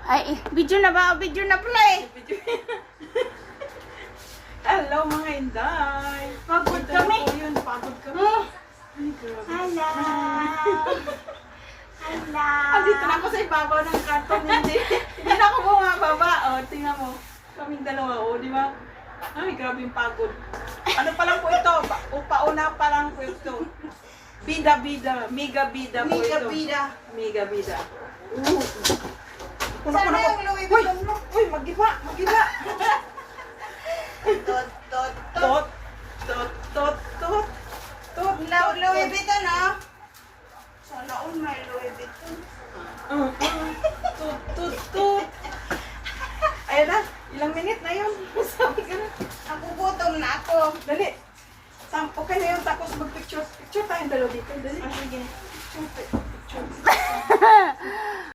Ay, video na ba? Video na pala eh. Hello mga Inday. Pagod Ito kami. na po yun, pagod kami. Oh, Ay, grabe. hala. Hala. Andito na ako sa ibabaw ng karton. Hindi na ako bumababa. O, tingnan mo. Kaming dalawa, o, di ba? Ay, grabe yung pagod. Ano pa lang po ito? Pauna pa lang po ito. Bida-bida. Miga-bida po ito. Miga-bida. Miga-bida. Saan na yung Louis Vuitton mo? Uy, magiba. Magiba. Tot, tot, tot. Tot. Tot. Tot. Tot. Tot. Louis Vuitton, ah. Sana all may Louis Vuitton. Tut, tut, tut. Ayan na, ilang minute na yun. Sabi ka na. Nagugutom na ako. Dali. Okay na yun, tapos mag-picture. Picture tayong dalawa dito. Dali. Ah, sige. Picture.